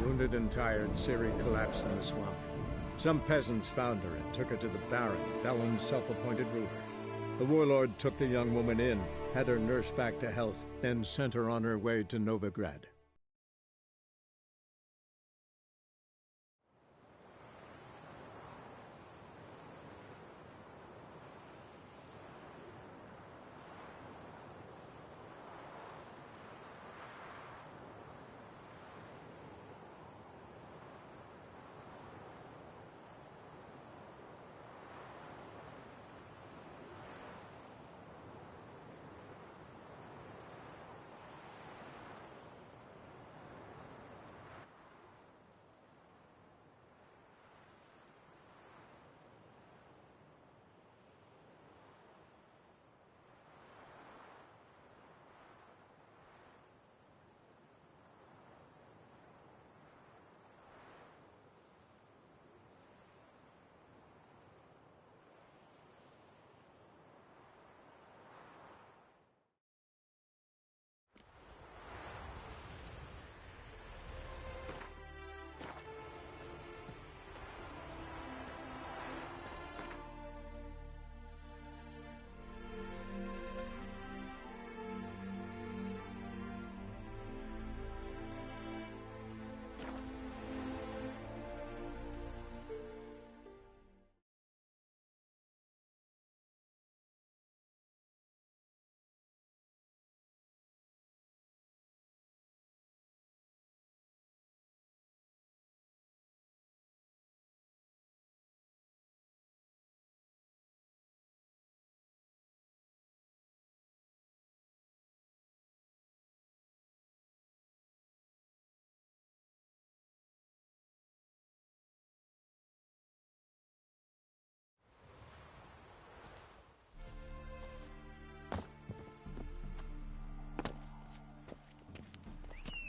Wounded and tired, Ciri collapsed in the swamp. Some peasants found her and took her to the Baron, Velen's self-appointed ruler. The warlord took the young woman in, had her nursed back to health, then sent her on her way to Novigrad.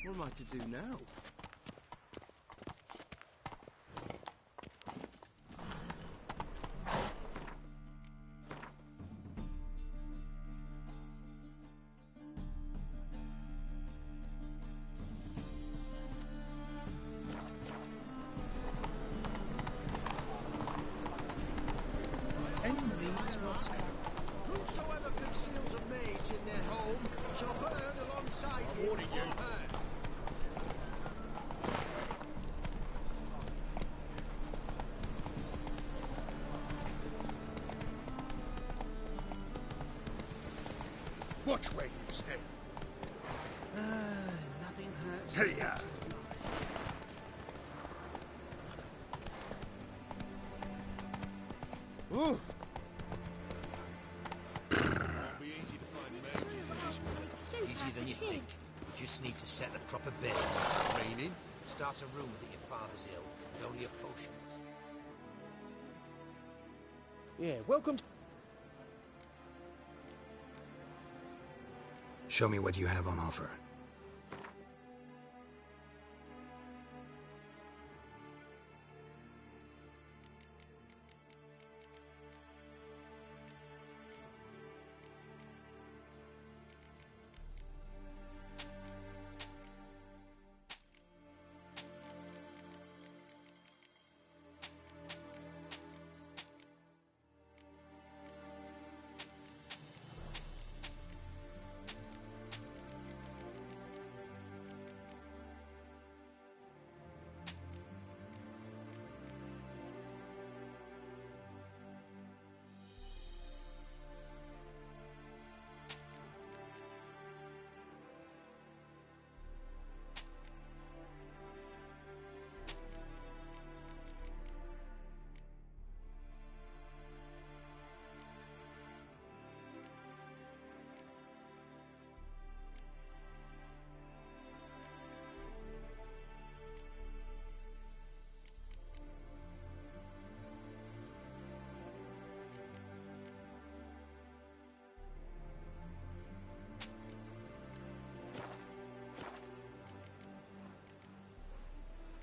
What am I to do now? Any needs, Master? Whosoever conceals a mage in their home shall burn alongside him or her. Watch where you stay. Nothing hurts. Hey, ya! Ooh! Easier than you think. Just need to set the proper bed. Training. Start a rumor that your father's ill. Only your potions. Yeah, welcome to... Show me what you have on offer.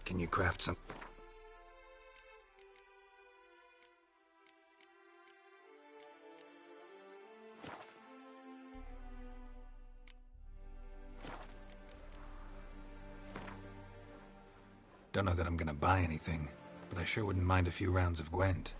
Can you craft some? Don't know that I'm gonna buy anything, but I sure wouldn't mind a few rounds of Gwent.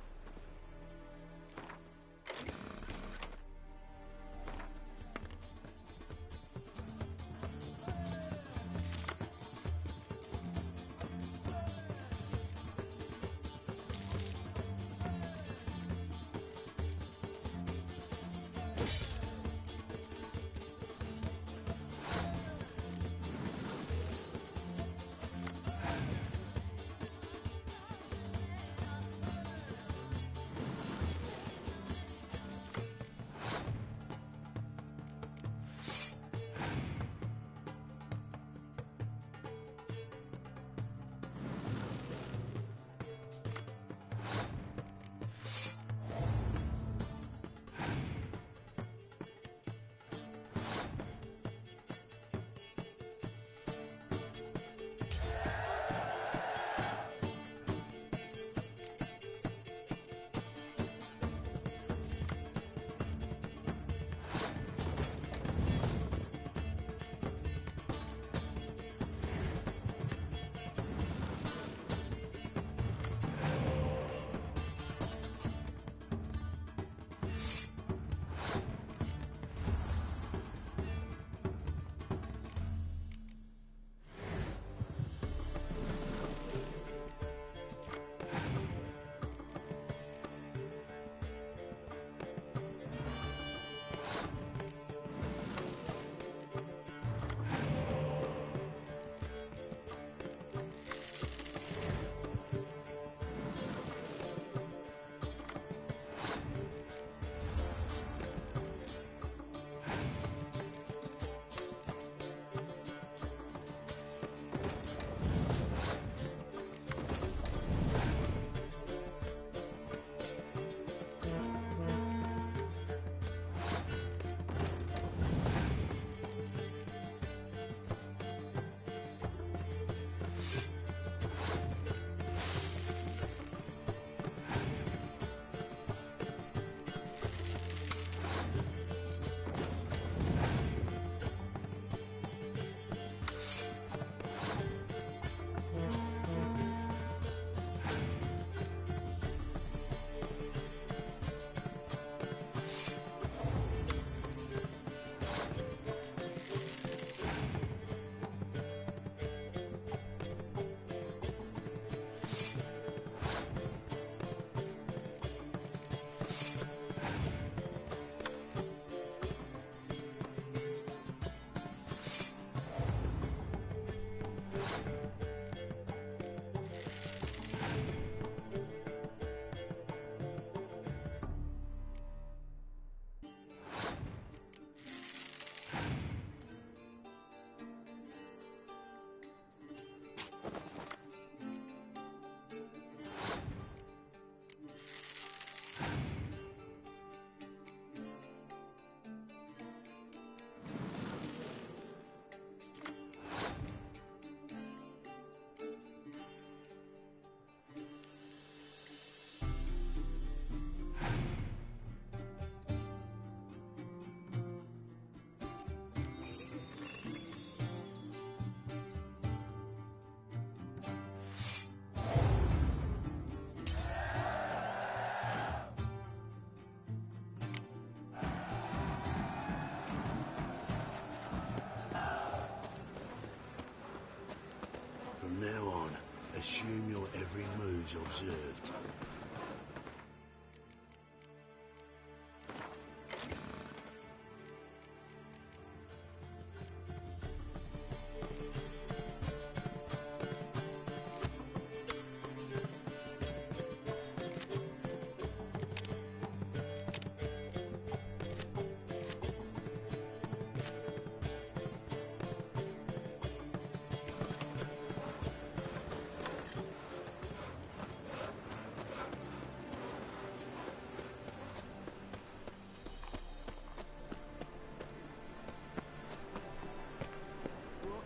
From now on, assume your every move's observed.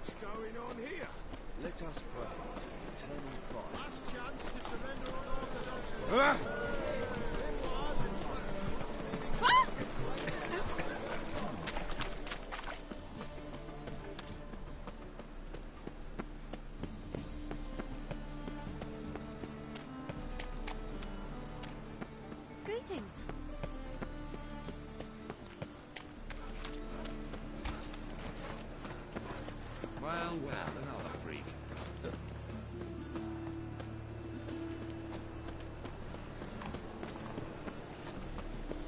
What's going on here? Let us pray to the eternal fire. Last chance to surrender unorthodox laws. Memoirs and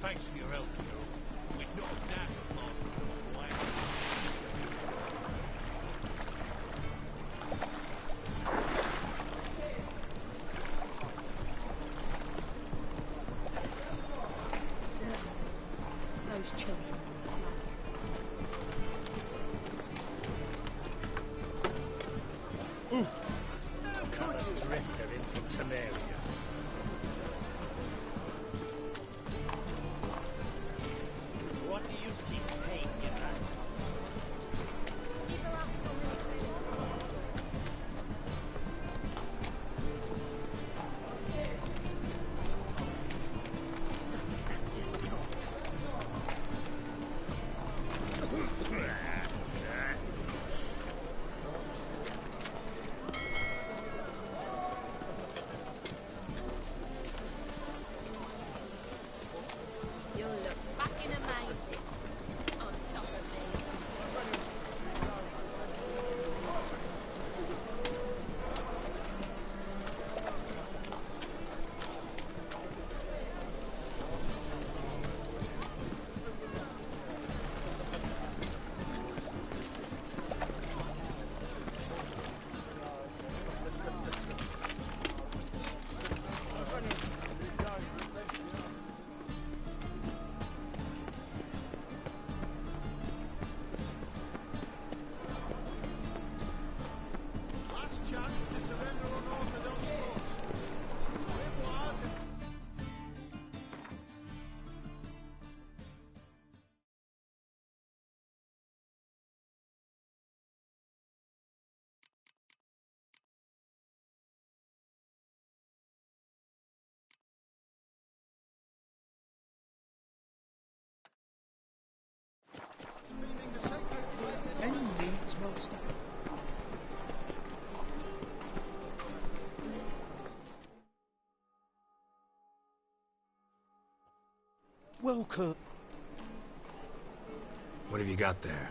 Thanks for your help, hero. We'd not have dashed the mark from land. Those children. How could you? Drifter in from Temeria. What do you seek pain, Gerard? That's just talk. You'll look fucking amazing on top of me. Last chance to surrender unorthodox boats. It was. Streaming the sacred flame. Any needs, master? Welcome. What have you got there?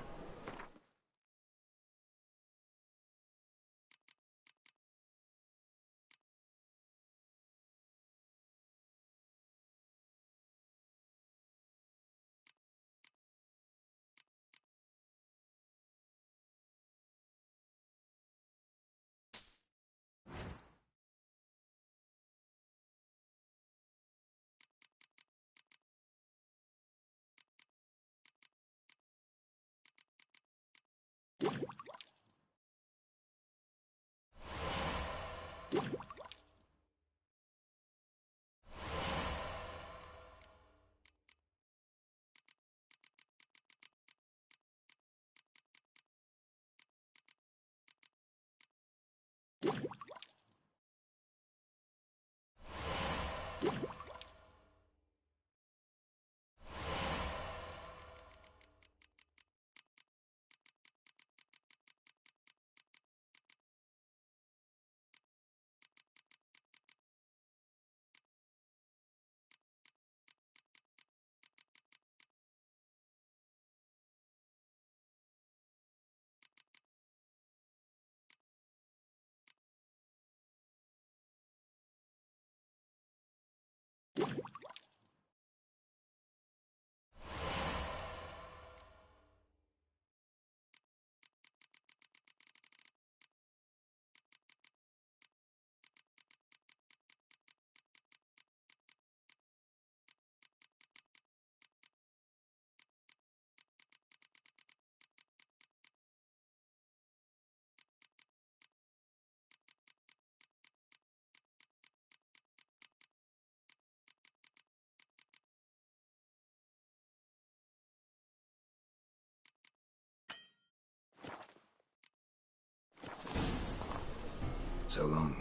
So long.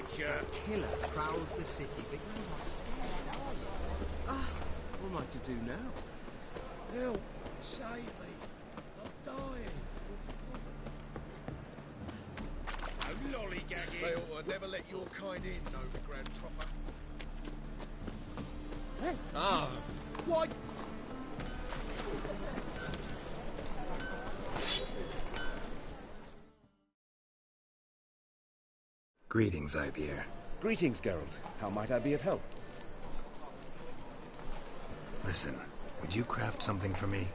creature! A killer prowls the city, but you're not scared, are you? What am I to do now? Help! Save me! I'm dying! No lollygagging! They ought to never let your kind in, overground tropper. Ah! What? Greetings, Ivier. Greetings, Geralt. How might I be of help? Listen, would you craft something for me?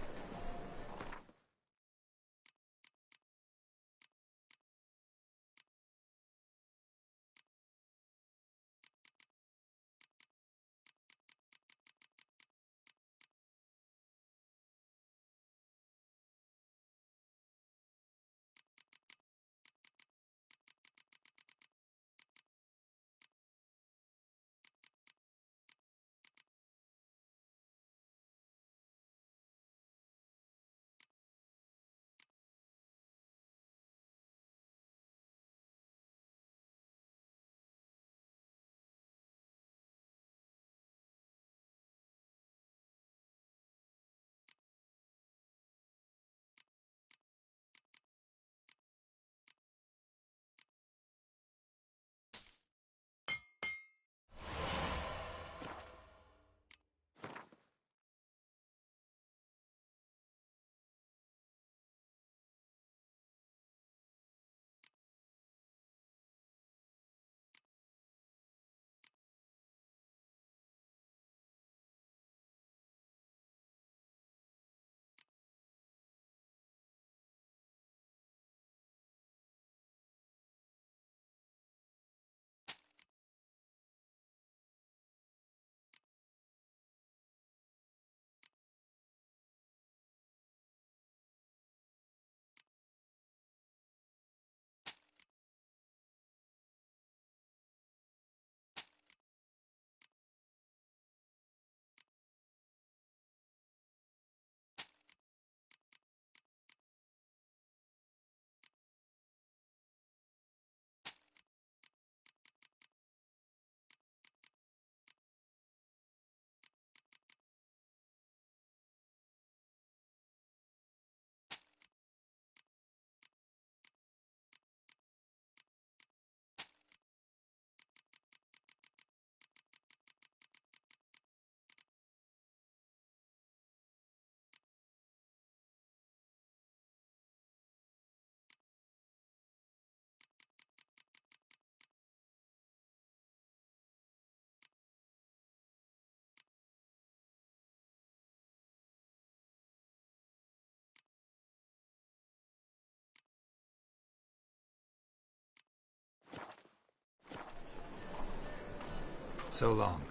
So long.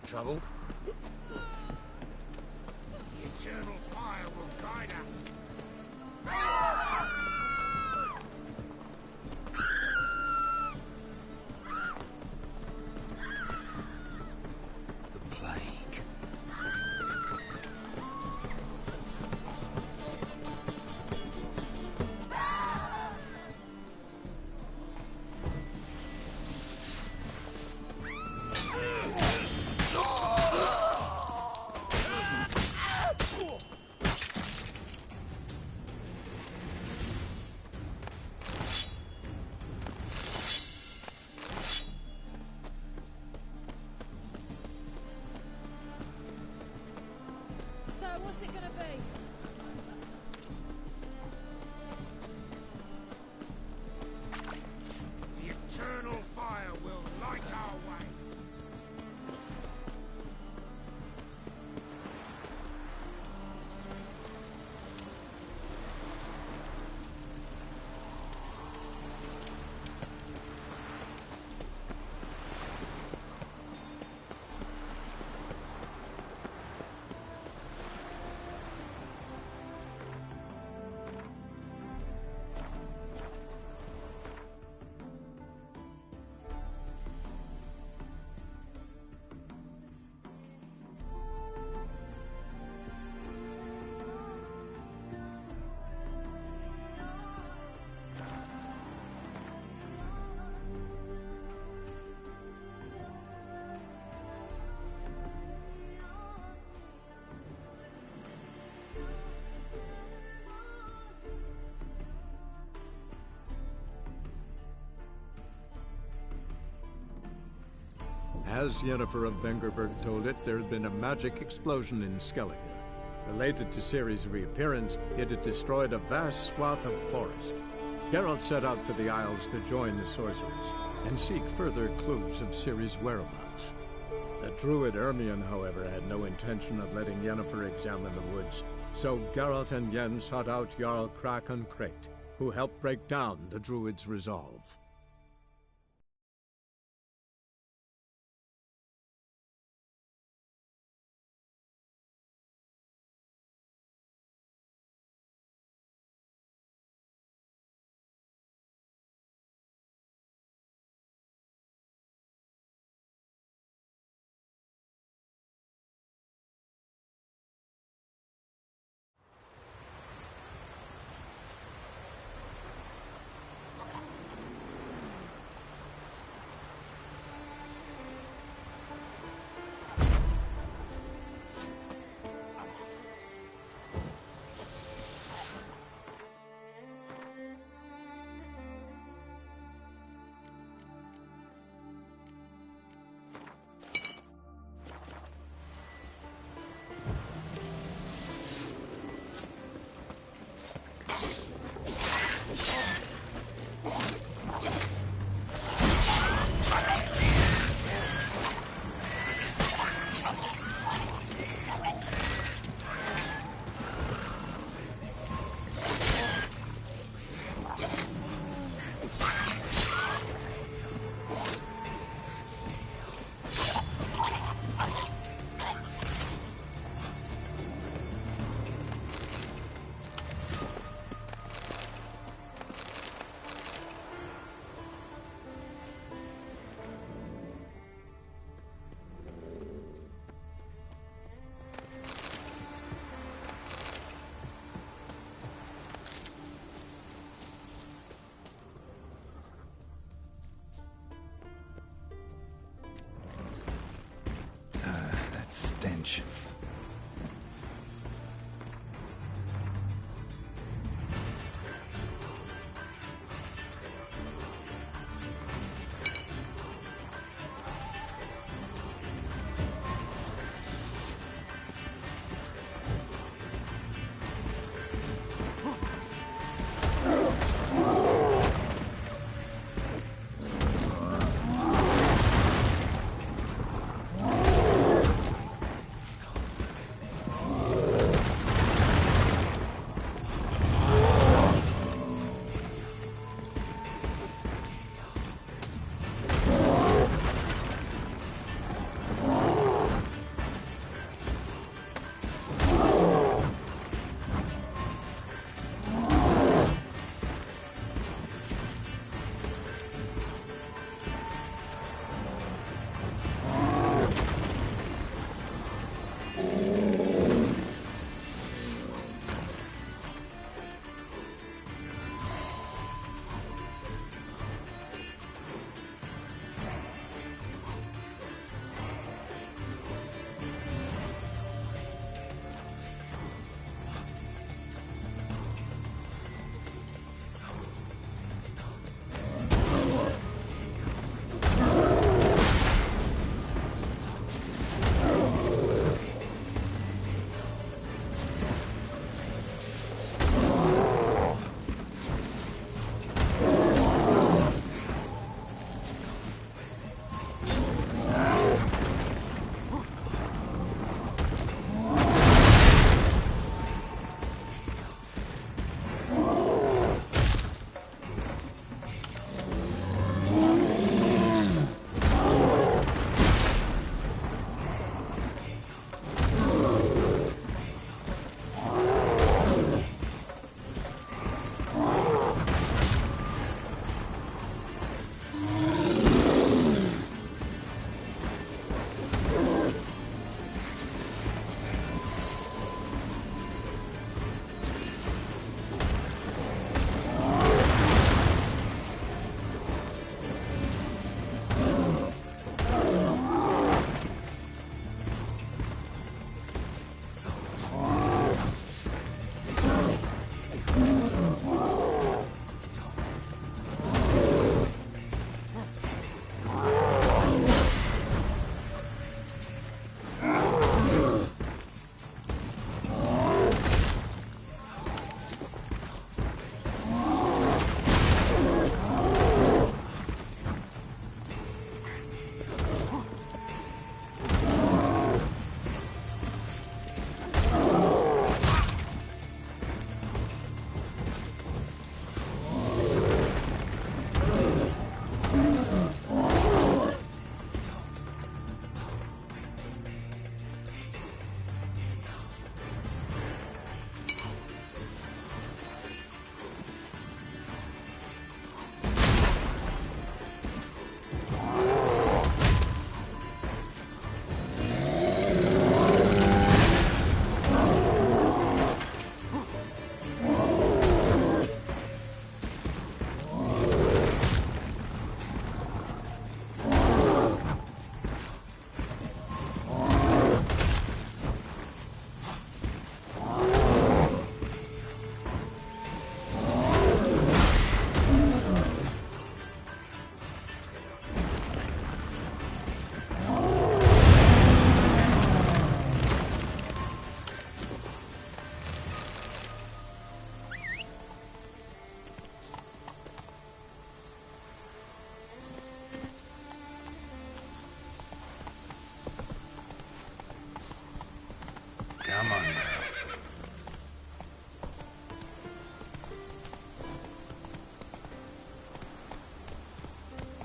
Trouble? The eternal fire will guide us! The plague. So, what's it gonna be? The eternal fire will light our way! As Yennefer of Vengerberg told it, there had been a magic explosion in Skellige. Related to Ciri's reappearance, it had destroyed a vast swath of forest. Geralt set out for the Isles to join the sorcerers and seek further clues of Ciri's whereabouts. The druid Ermion, however, had no intention of letting Yennefer examine the woods, so Geralt and Yen sought out Jarl Krakon Krayt, who helped break down the druid's resolve. Stench.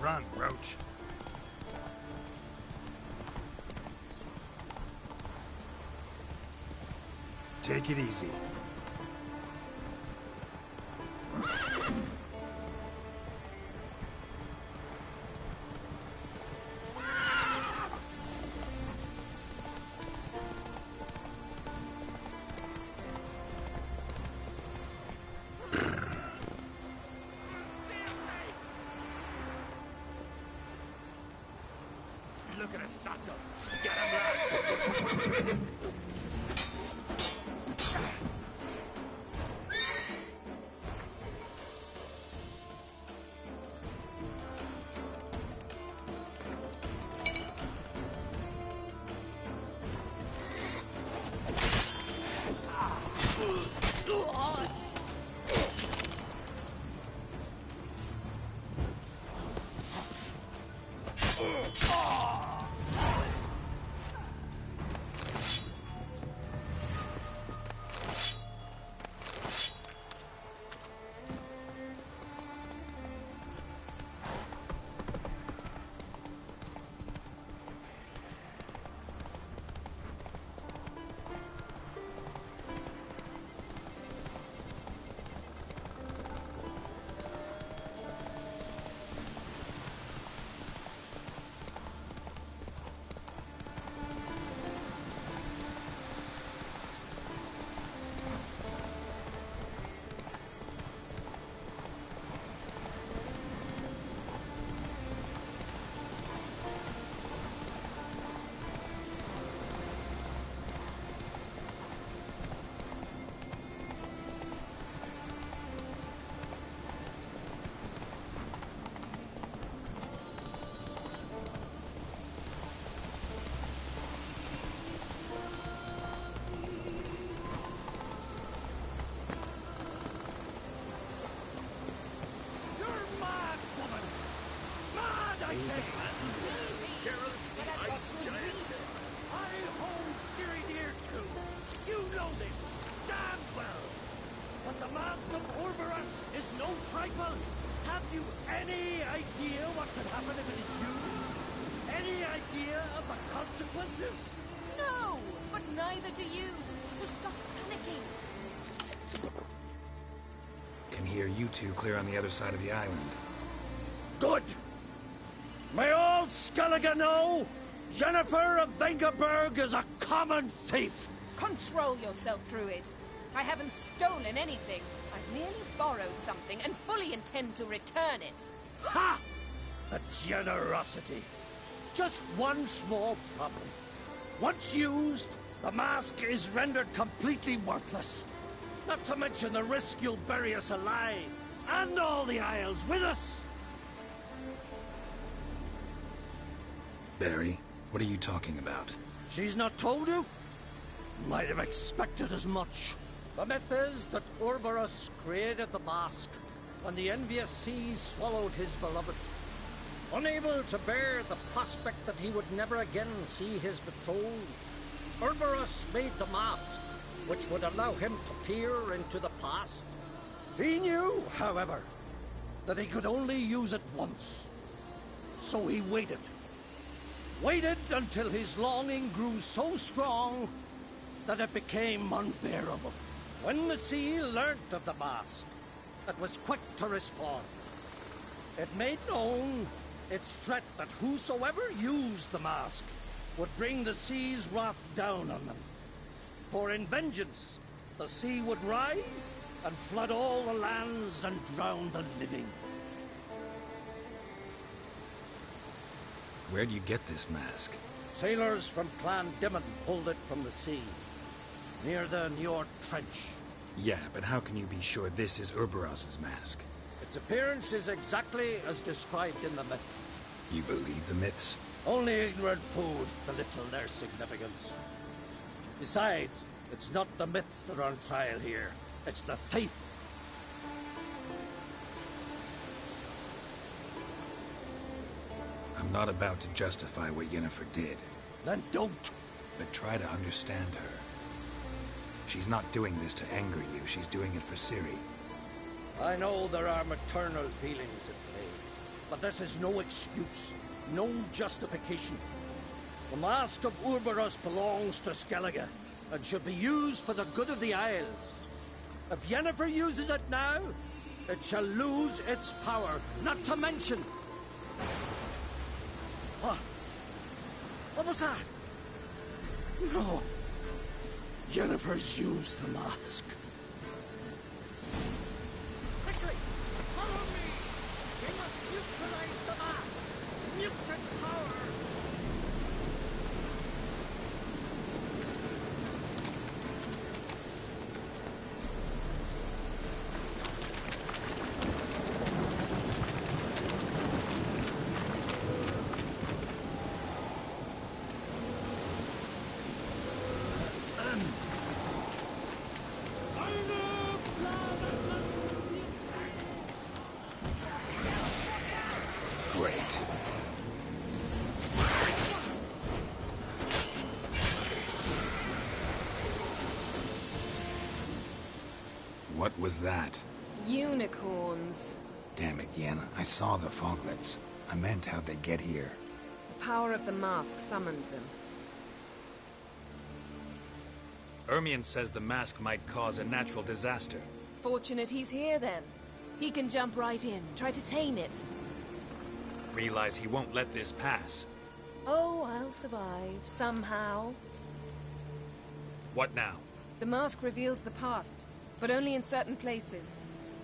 Run, Roach. Take it easy. Look at a satchel. Get him, lads. I say, Geralt's the ice giant. I hold Ciri dear too. You know this damn well. But the Mask of Orberus is no trifle. Have you any idea what could happen if it is used? Any idea of the consequences? No, but neither do you. So stop panicking. Can hear you two clear on the other side of the island. Good! May all Skellige know, Jennifer of Vengerberg is a common thief! Control yourself, Druid. I haven't stolen anything. I've merely borrowed something and fully intend to return it. Ha! The generosity. Just one small problem. Once used, the mask is rendered completely worthless. Not to mention the risk you'll bury us alive, and all the Isles with us! Barry, what are you talking about? She's not told you? Might have expected as much. The myth is that Orberus created the mask when the envious seas swallowed his beloved. Unable to bear the prospect that he would never again see his betrothed, Orberus made the mask, which would allow him to peer into the past. He knew, however, that he could only use it once. So he waited. Waited until his longing grew so strong that it became unbearable. When the sea learnt of the mask, it was quick to respond. It made known its threat that whosoever used the mask would bring the sea's wrath down on them. For in vengeance, the sea would rise and flood all the lands and drown the living. Where'd you get this mask? Sailors from Clan Dimon pulled it from the sea, near the Njord Trench. Yeah, but how can you be sure this is Orberos's mask? Its appearance is exactly as described in the myths. You believe the myths? Only ignorant fools belittle their significance. Besides, it's not the myths that are on trial here. It's the thief. I'm not about to justify what Yennefer did. Then don't. But try to understand her. She's not doing this to anger you, she's doing it for Ciri. I know there are maternal feelings at play. But this is no excuse, no justification. The Mask of Urberus belongs to Skellige, and should be used for the good of the Isles. If Yennefer uses it now, it shall lose its power, not to mention... What was that? No. Yennefer's used the mask. Quickly! Follow me! We must neutralize the mask! Mute its power! What was that? Unicorns. Damn it, Yen. I saw the foglets. I meant how'd they get here? The power of the mask summoned them. Ermion says the mask might cause a natural disaster. Fortunate he's here, then. He can jump right in, try to tame it. Realize he won't let this pass. Oh, I'll survive, somehow. What now? The mask reveals the past, but only in certain places.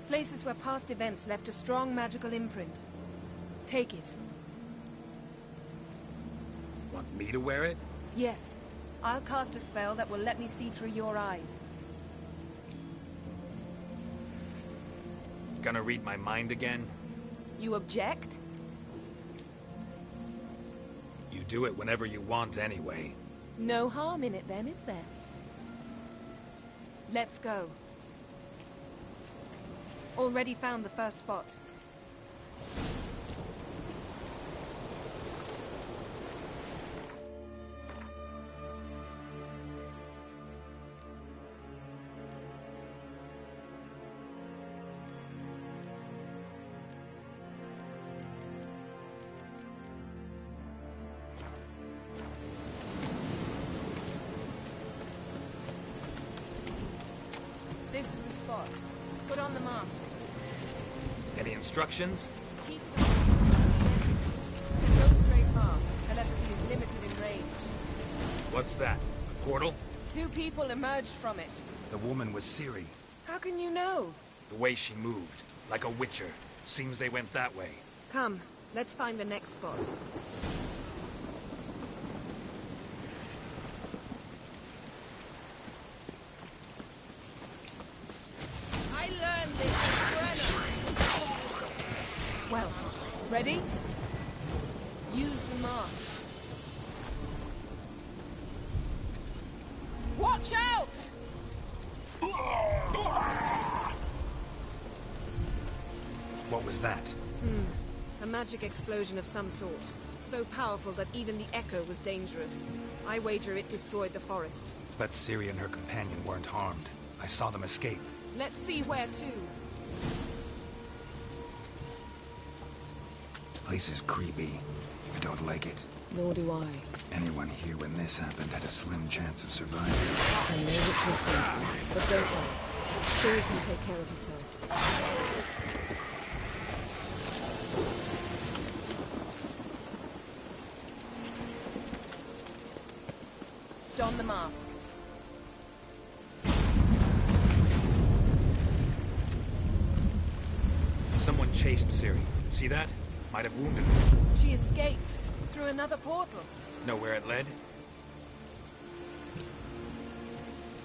Places where past events left a strong magical imprint. Take it. Want me to wear it? Yes. I'll cast a spell that will let me see through your eyes. Gonna read my mind again? You object? You do it whenever you want anyway. No harm in it then, is there? Let's go. Already found the first spot. This is the spot. Put on the mask. Any instructions? Keep it on. And don't stray far. Telepathy is limited in range. What's that? A portal? 2 people emerged from it. The woman was Ciri. How can you know? The way she moved. Like a witcher. Seems they went that way. Come, let's find the next spot. I learned this in Brennan. Well, ready? Use the mask. Watch out! What was that? A magic explosion of some sort. So powerful that even the echo was dangerous. I wager it destroyed the forest. But Ciri and her companion weren't harmed. I saw them escape. Let's see where to. Place is creepy. I don't like it. Nor do I. Anyone here when this happened had a slim chance of surviving. I know what you're thinking, but don't worry. Ciri can take care of herself. Don the mask. Someone chased Ciri. See that? Might have wounded her. She escaped through another portal. Know where it led?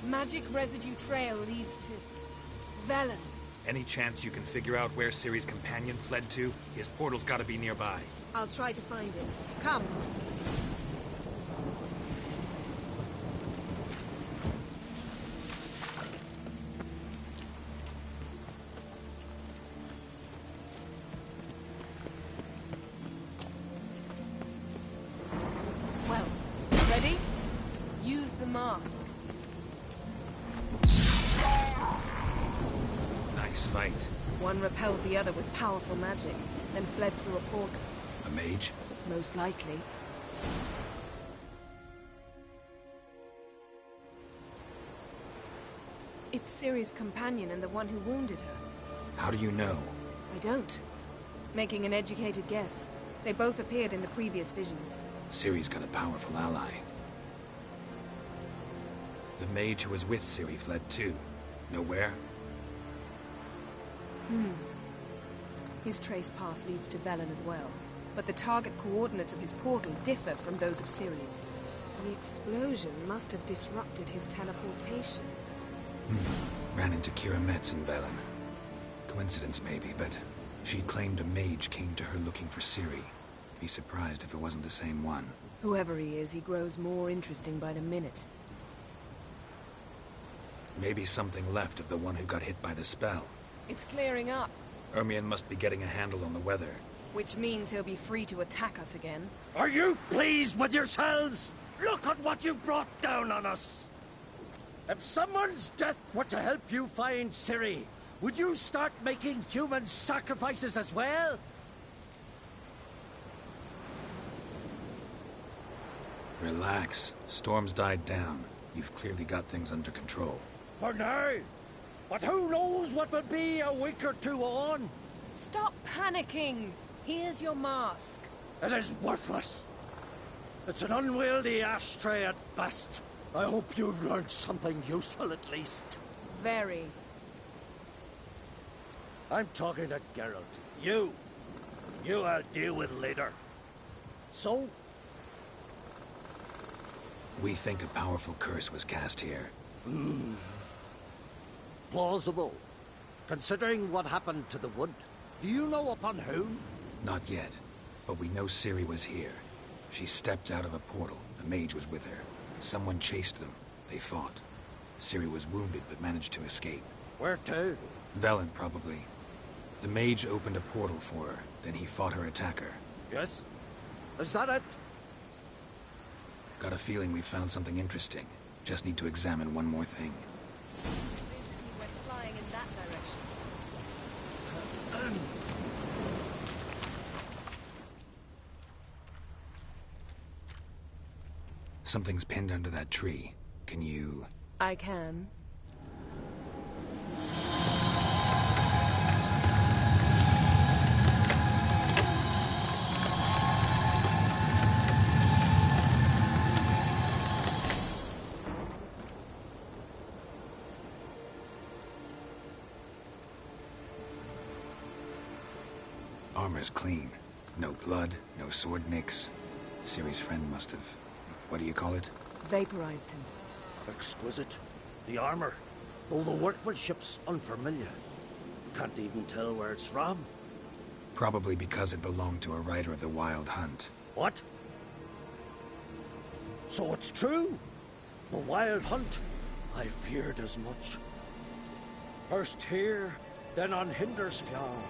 Magic residue trail leads to Velen. Any chance you can figure out where Ciri's companion fled to? His portal's gotta be nearby. I'll try to find it. Come. Well, ready? Use the mask. Nice fight. One repelled the other with powerful magic. then fled through a portal. A mage? Most likely. It's Ciri's companion and the one who wounded her. How do you know? I don't. Making an educated guess. They both appeared in the previous visions. Ciri's got a powerful ally. The mage who was with Ciri fled too. Know where? His trace path leads to Velen as well. But the target coordinates of his portal differ from those of Ciri's. The explosion must have disrupted his teleportation. Ran into Kira Metz in Velen. Coincidence maybe, but she claimed a mage came to her looking for Ciri. Be surprised if it wasn't the same one. Whoever he is, he grows more interesting by the minute. Maybe something left of the one who got hit by the spell. It's clearing up. Ermion must be getting a handle on the weather. Which means he'll be free to attack us again. Are you pleased with yourselves? Look at what you've brought down on us! If someone's death were to help you find Ciri, would you start making human sacrifices as well? Relax. Storm's died down. You've clearly got things under control. For now. But who knows what will be a week or two on? Stop panicking! Here's your mask. It is worthless. It's an unwieldy ashtray at best. I hope you've learned something useful at least. Very. I'm talking to Geralt. You I'll deal with later. So? We think a powerful curse was cast here. Plausible. Considering what happened to the wood. Do you know upon whom? Not yet, but we know Ciri was here. She stepped out of a portal. The mage was with her. Someone chased them. They fought. Ciri was wounded, but managed to escape. Where to? Velen, probably. The mage opened a portal for her, then he fought her attacker. Yes? Is that it? Got a feeling we found something interesting. Just need to examine one more thing. He went flying in that direction. Something's pinned under that tree. Can you... I can. Armor's clean. No blood, no sword nicks. Ciri's friend must have... what do you call it? Vaporized him. Exquisite. The armor. Though the workmanship's unfamiliar. Can't even tell where it's from. Probably because it belonged to a rider of the Wild Hunt. What? So it's true? The Wild Hunt? I feared as much. First here, then on Hindersfjall.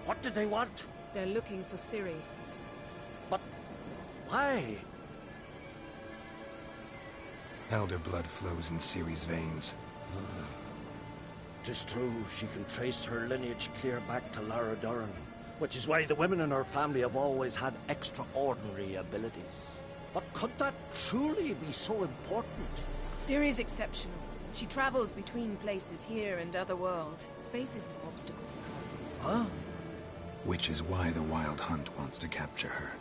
What did they want? They're looking for Ciri. But why? Elder blood flows in Ciri's veins. Tis true, she can trace her lineage clear back to Lara Duran, which is why the women in her family have always had extraordinary abilities. But could that truly be so important? Ciri's exceptional. She travels between places here and other worlds. Space is no obstacle for her. Huh? Which is why the Wild Hunt wants to capture her.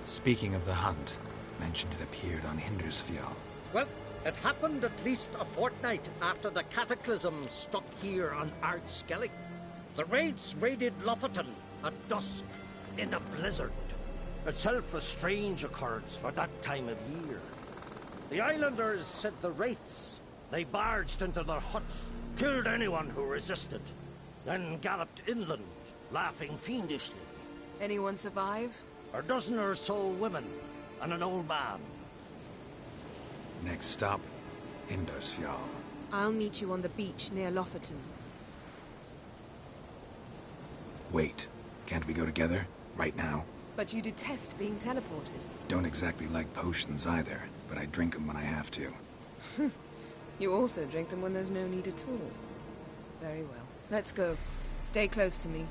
Speaking of the hunt, mentioned it appeared on Hindersfjall. Well, it happened at least a fortnight after the cataclysm struck here on Ardskellig. The raids raided Lofoten at dusk in a blizzard. Itself a strange occurrence for that time of year. The islanders said the wraiths. They barged into their huts, killed anyone who resisted, then galloped inland, laughing fiendishly. Anyone survive? A dozen or so women and an old man. Next stop, Hindersfjall. I'll meet you on the beach near Lofoten. Wait, can't we go together? Right now? But you detest being teleported. Don't exactly like potions either, but I drink them when I have to. You also drink them when there's no need at all. Very well. Let's go. Stay close to me.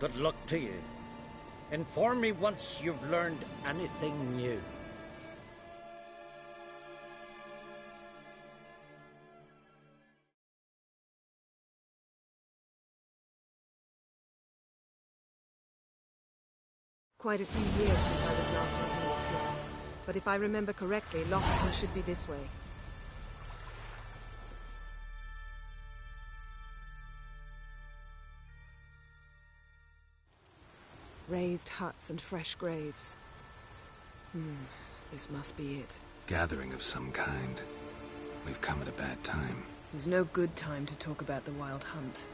Good luck to you. Inform me once you've learned anything new. Quite a few years since I was last on Henry's floor. But if I remember correctly, Lofton should be this way. Raised huts and fresh graves. This must be it. Gathering of some kind. We've come at a bad time. There's no good time to talk about the Wild Hunt.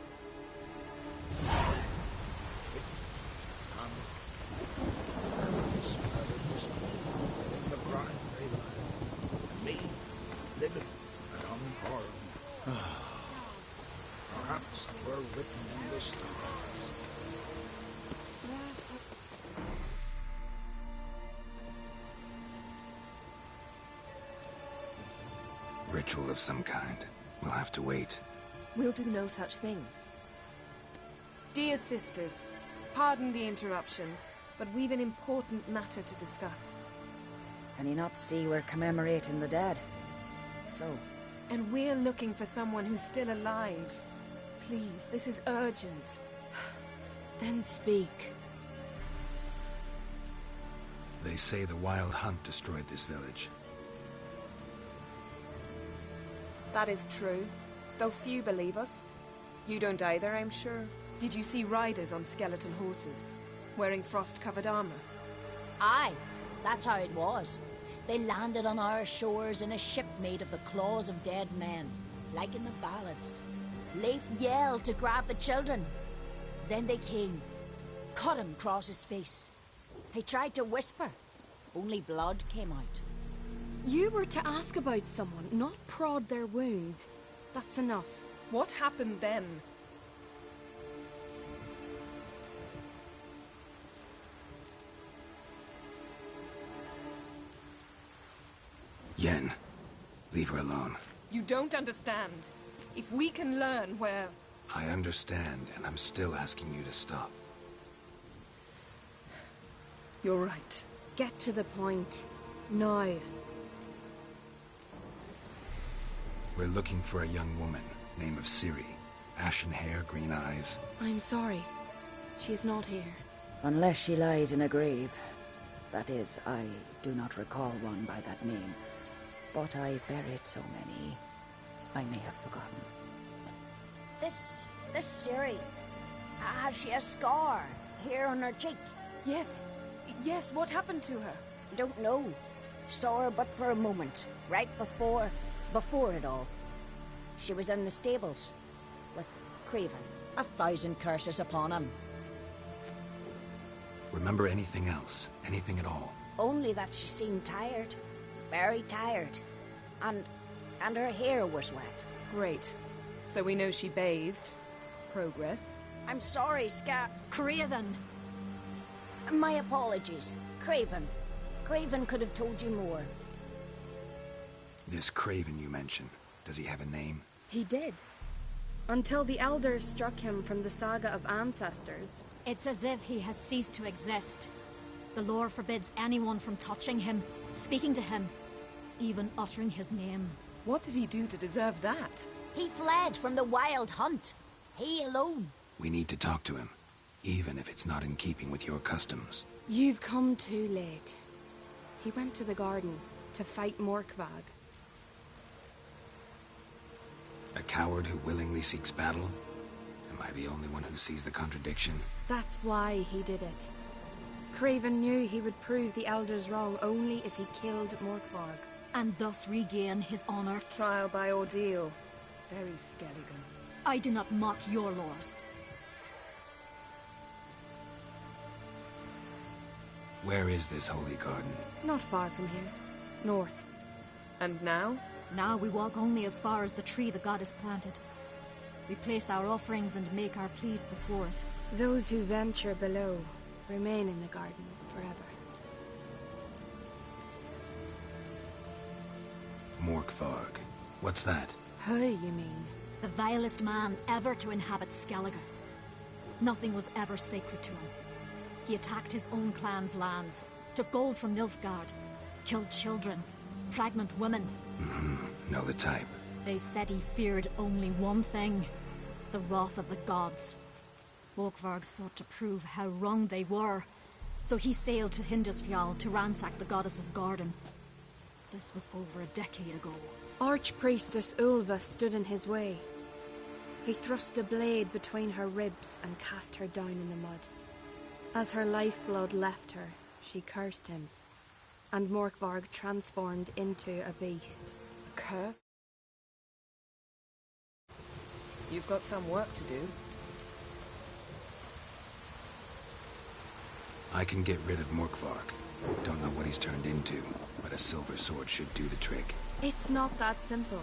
Me, living and unharmed. Perhaps it were written in the stars. Ritual of some kind. We'll have to wait. We'll do no such thing. Dear sisters, pardon the interruption, but we've an important matter to discuss. Can you not see we're commemorating the dead? So? And we're looking for someone who's still alive. Please, this is urgent. Then speak. They say the Wild Hunt destroyed this village. That is true, though few believe us. You don't either, I'm sure. Did you see riders on skeleton horses, wearing frost-covered armor? Aye, that's how it was. They landed on our shores in a ship made of the claws of dead men, like in the ballads. Leif yelled to grab the children. Then they came, cut him across his face. He tried to whisper, only blood came out. You were to ask about someone, not prod their wounds. That's enough. What happened then? Yen, leave her alone. You don't understand. If we can learn where... I understand, and I'm still asking you to stop. You're right. Get to the point. Now. We're looking for a young woman, name of Ciri. Ashen hair, green eyes. I'm sorry. She is not here. Unless she lies in a grave. That is, I do not recall one by that name. But I've buried so many, I may have forgotten. This Ciri, has she a scar here on her cheek? Yes. Yes, what happened to her? Don't know. Saw her but for a moment, right before it all. She was in the stables with Craven. 1,000 curses upon him. Remember anything else? Anything at all? Only that she seemed tired. Very tired. And her hair was wet. Great. So we know she bathed. Progress. I'm sorry, Craven! My apologies. Craven. Craven could have told you more. This Craven you mentioned, does he have a name? He did. Until the elders struck him from the saga of ancestors. It's as if he has ceased to exist. The lore forbids anyone from touching him, speaking to him, even uttering his name. What did he do to deserve that? He fled from the Wild Hunt. He alone. We need to talk to him, even if it's not in keeping with your customs. You've come too late. He went to the garden to fight Morkvag. A coward who willingly seeks battle? Am I the only one who sees the contradiction? That's why he did it. Craven knew he would prove the elders wrong only if he killed Morkvarg. And thus regain his honor. Trial by ordeal. Very Skelligan. I do not mock your laws. Where is this holy garden? Not far from here. North. And now? Now we walk only as far as the tree the goddess planted. We place our offerings and make our pleas before it. Those who venture below remain in the garden forever. Morkvarg. What's that? Who, you mean? The vilest man ever to inhabit Skellige. Nothing was ever sacred to him. He attacked his own clan's lands, took gold from Nilfgaard, killed children, pregnant women. Know the type. They said he feared only one thing, the wrath of the gods. Morkvarg sought to prove how wrong they were, so he sailed to Hindisfjall to ransack the goddess's garden. This was over a decade ago. Archpriestess Ulva stood in his way. He thrust a blade between her ribs and cast her down in the mud. As her lifeblood left her, she cursed him, and Morkvarg transformed into a beast. A curse? You've got some work to do. I can get rid of Morkvarg. Don't know what he's turned into, but a silver sword should do the trick. It's not that simple.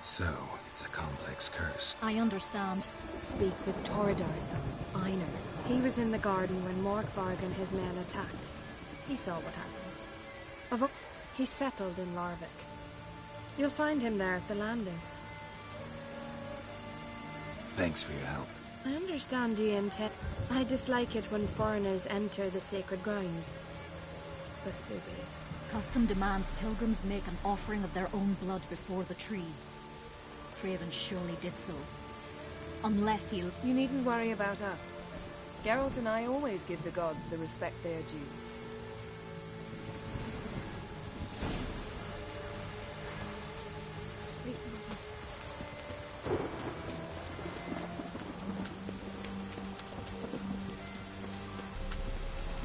So, it's a complex curse. I understand. Speak with Torridar's son, Einar. He was in the garden when Morkvarg and his men attacked. He saw what happened. He settled in Larvik. You'll find him there at the landing. Thanks for your help. I understand you intend... I dislike it when foreigners enter the sacred grounds. But so be it. Custom demands pilgrims make an offering of their own blood before the tree. Craven surely did so. Unless he'll... You needn't worry about us. Geralt and I always give the gods the respect they are due. Sweet mother.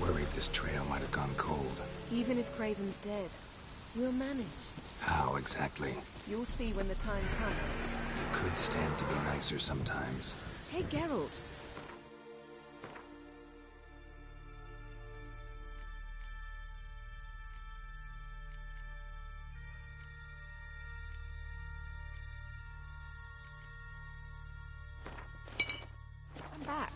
Worried this trail might have gone cold. Even if Craven's dead, we'll manage. How exactly? You'll see when the time comes. You could stand to be nicer sometimes. Hey, Geralt. I'm back.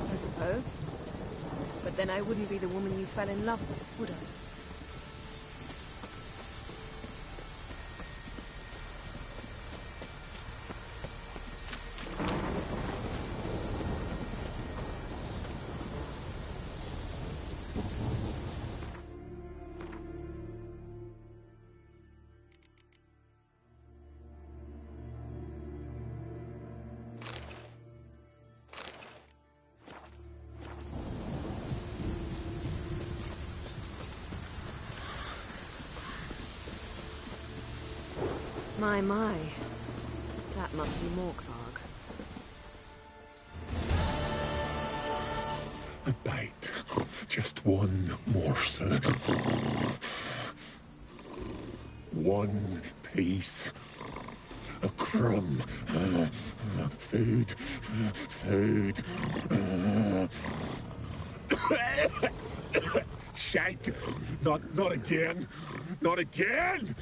I suppose. But then I wouldn't be the woman you fell in love with, would I? My. That must be Morkvarg. A bite. Just one morsel. One piece. A crumb. Food. Food. Shite. Not again. Not again!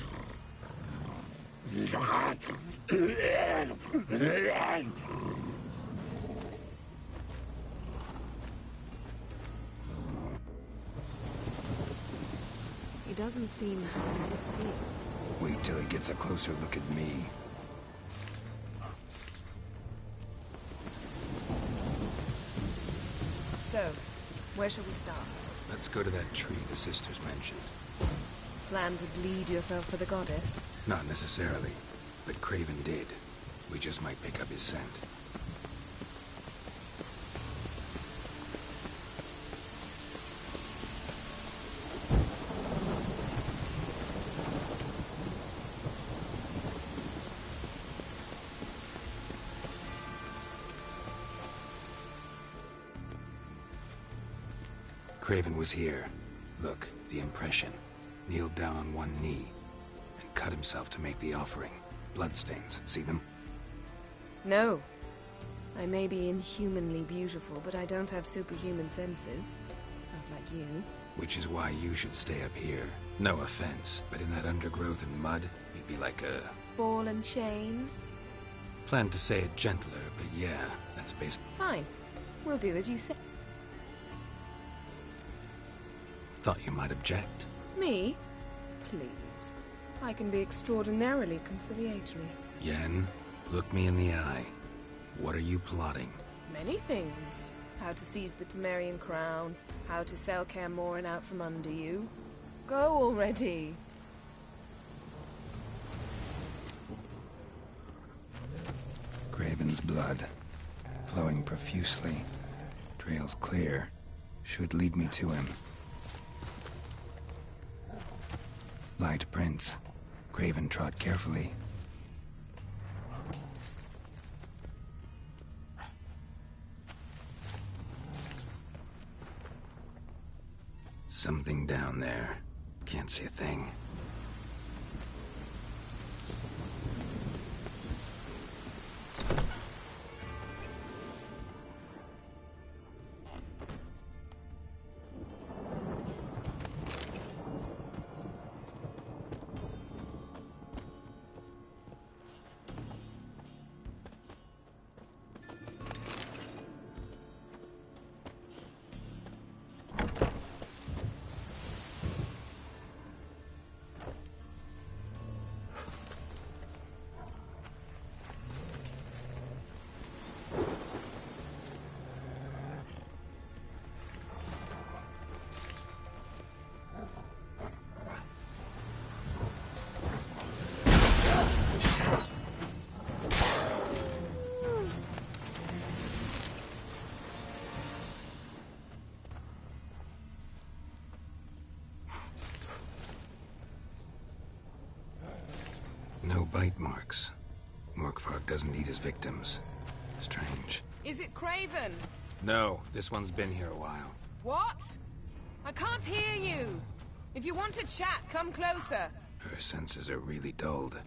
He doesn't seem happy to see us. Wait till he gets a closer look at me. So, where shall we start? Let's go to that tree the sisters mentioned. Plan to bleed yourself for the goddess? Not necessarily, but Craven did. We just might pick up his scent. Craven was here. Look, the impression. Kneeled down on one knee and cut himself to make the offering. Bloodstains. See them? No. I may be inhumanly beautiful, but I don't have superhuman senses. you. Which is why you should stay up here. No offense, but in that undergrowth and mud, you'd be like a... Ball and chain? Planned to say it gentler, but yeah, that's basically... Fine. We'll do as you say. Thought you might object. Me? Please. I can be extraordinarily conciliatory. Yen, look me in the eye. What are you plotting? Many things. How to seize the Temerian crown, how to sell Kaer Morhen out from under you. Go already! Craven's blood, flowing profusely. Trails clear. Should lead me to him. Light prints. Craven trod carefully. Something down there. Can't see a thing. No bite marks. Morkvarg doesn't eat his victims. Strange. Is it Craven? No, this one's been here a while. What? I can't hear you. If you want to chat, come closer. Her senses are really dulled.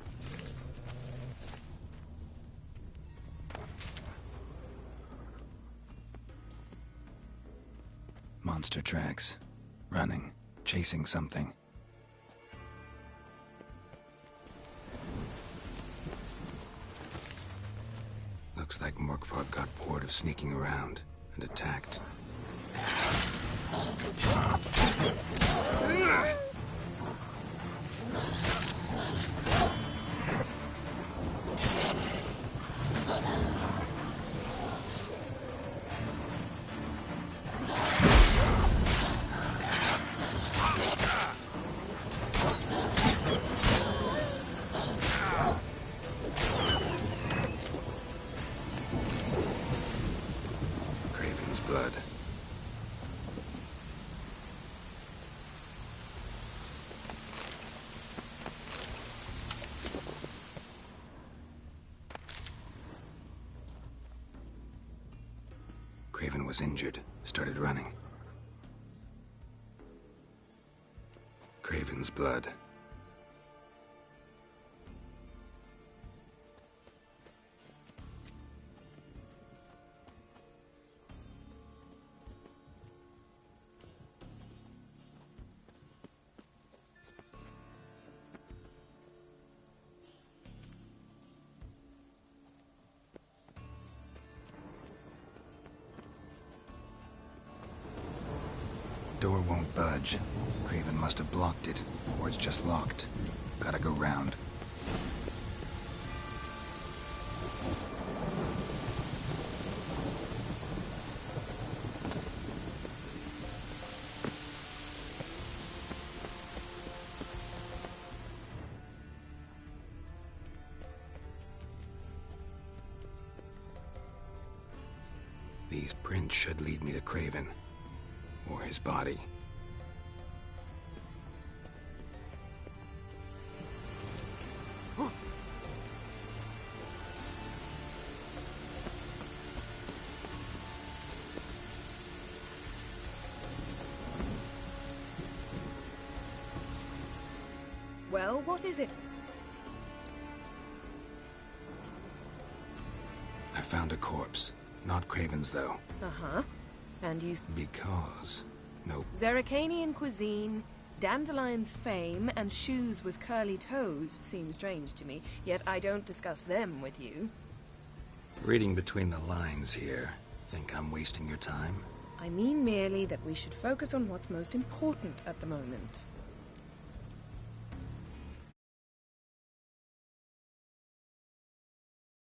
Monster tracks. Running. Chasing something. Looks like Morkvarg got bored of sneaking around and attacked. Blood. Craven was injured, started running. Craven's blood. Door won't budge. Craven must have blocked it, or it's just locked. Gotta go round. These prints should lead me to Craven. Or his body. Well, what is it? I found a corpse. Not Craven's, though. Uh-huh. And you... Because Nope. Zerrikanian cuisine, Dandelion's fame, and shoes with curly toes seem strange to me, yet I don't discuss them with you. Reading between the lines here. Think I'm wasting your time? I mean merely that we should focus on what's most important at the moment.